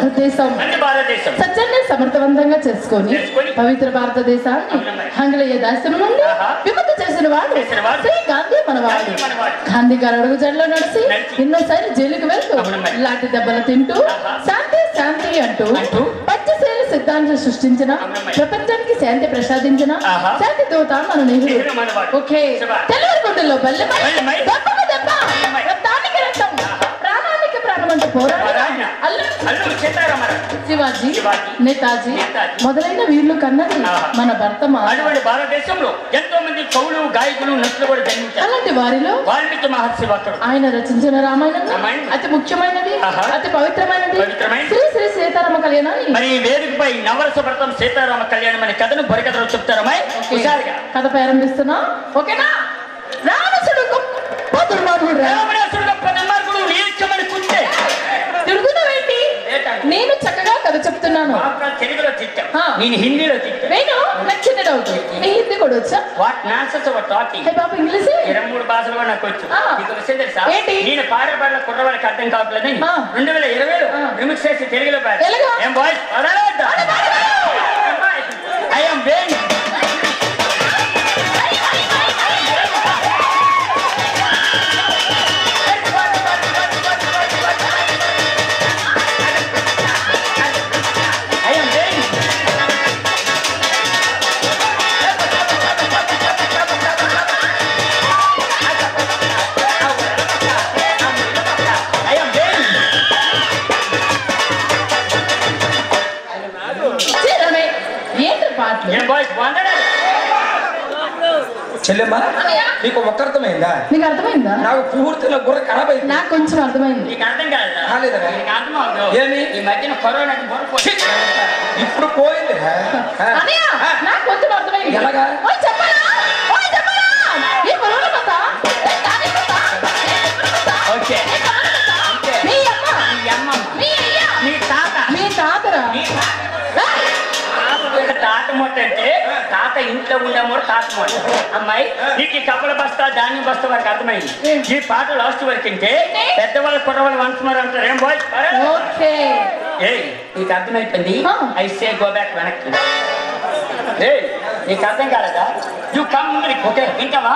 భారతదేశం సత్యాన్ని సమర్థవంతంగా చేసుకొని పవిత్ర భారతదేశాన్ని ఆంగ్లేయ దాస్యం నుండి విముక్తి చేసిన వాడు శ్రీ గాంధీ మనవాడు. గాంధీ గారు అడుగు జడలో నడిచి ఎన్నోసారి జైలుకు వెళ్తూ లాంటి దెబ్బలు తింటూ శాంతి శాంతి అంటూ పంచశీల సిద్ధాంతం సృష్టించిన, ప్రపంచానికి శాంతి ప్రసాదించిన శాంతి దూత మన నెహ్రూ. ఓకే, తెల్లవారిగుండెల్లో బల్లెమై దెబ్బకు దెబ్బ, రక్తానికి రక్తం, ప్రాణానికి ప్రాణమంటూ పోరాడిన శివాజీ, నేతాజీ మొదలైన వీళ్ళు కన్నది మన భర్తమా. భారతదేశంలో ఎంతో మంది కవులు, గాయకులు, నటులు కూడా జన్మించారు. అలాంటి వారిలో వాల్మీకి మహర్షి ఆయన రచించిన రామాయణం అతి ముఖ్యమైనది, అతి పవిత్రమైనది శ్రీ శ్రీ సీతారామ కళ్యాణాన్ని. మరి వేదికపై నవరస వ్రతం సీతారామ కళ్యాణం అనే కథను బరికథలో చెప్తారమ్మా. కథ ప్రారంభిస్తున్నా, ఓకేనా? రావణుడు గొప్ప దుర్మార్గుడు. తిరుగుతావేంటి? నేను చక్కగా కథ చెప్తున్నాను. తెలుగులో తిట్టా, నేను హిందీలో తిట్టా. నేను నాకు చిన్న డౌట్, నీ హిందీ కూడా వచ్చా? What nonsense are talking? Hey బాబు, ఇంగ్లీష్ 23 భాషలు కూడా నాకు వచ్చు. నీకు విషయం తెలుసా? ఏంటి? నేను పాడే పాటల కుర్రవాళ్ళకి అర్థం కావట్లేదని 2020లో రిమిక్స్ చేసి తెలుగులో పాడు. ఏం బాయ్స్ ఐ యామ్ వెయిటింగ్. చెల్లెమ్మా, నీకు ఒక్క అర్థమైందా? నీకు అర్థమైందా? నాకు పూర్తిగా బుర్ర ఖరాబ్ అయింది. నాకు కొంచెం అర్థమైంది. నీకు అర్థం కాలేదా? ఏమి ఈ మధ్యన కరోనాకి ఇప్పుడు పోయింది. నాకు కొంచెం అర్థమైంది. ఎలాగా? అంటే తాత ఇంట్లో ఉండేమోడు తాత మోట. అమ్మాయి, నీకు ఈ కప్పల బస్తా, ధాన్యం బస్తా వరకు అర్థమైంది. ఈ పాట లాస్ట్ వరకు అంటే పెద్దవాళ్ళు కుర్రవాళ్ళు వంటున్నారు అంటారు. ఏం బాయ్ నీకు అర్థమైపోయింది. ఐ సే గో బ్యాక్ వెనక్కి. నీకు అర్థం కాలేదా? You come. ఓకే, వింటావా?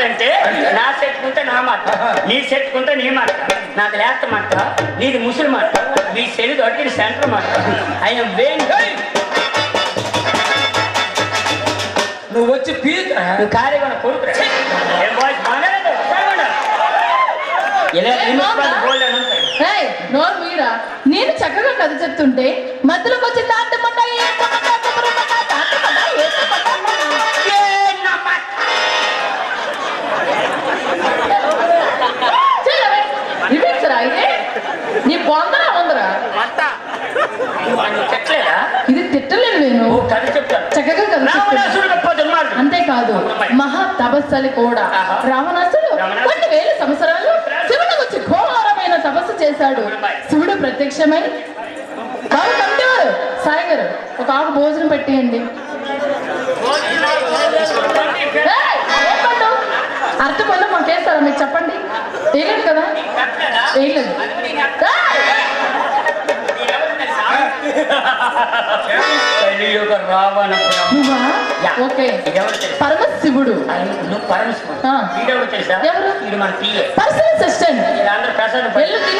అంటే నా చెట్టుకుంటే నా మాట, నీ చెట్టుకుంటే నీ మాట, నాది లేత మాట, నీది ముసలి మాట, నీ చెల్లి దొరికి సెంటర్ మాట. ఆయన నువ్వు వచ్చి పీక కార్యక్రమం కొడుకు నోరు మీరా. నేను చక్కగా కథ చెప్తుంటే మధ్యలోకి వచ్చి నీ బొందరా ఉందరా. ఇది తిట్టలేదు నేను, చక్కగా కథ. అంతేకాదు, మహా తపస్సలి కూడా. రావణాసుడు కొన్ని వేల సంవత్సరాలు శివుడు వచ్చి ఘోరమైన తపస్సు చేశాడు. శివుడు ప్రత్యక్షమై బాబు కంటేవారు, సాయి గారు ఒక ఆకు భోజనం పెట్టేయండి. అర్థమైందా? మాకేస్తారా? మీకు చెప్పండి. వేయలేదు కదా? వేయలేదు. ఓకే, పరమశివుడు. ఎవరు? Personal assistant. తిని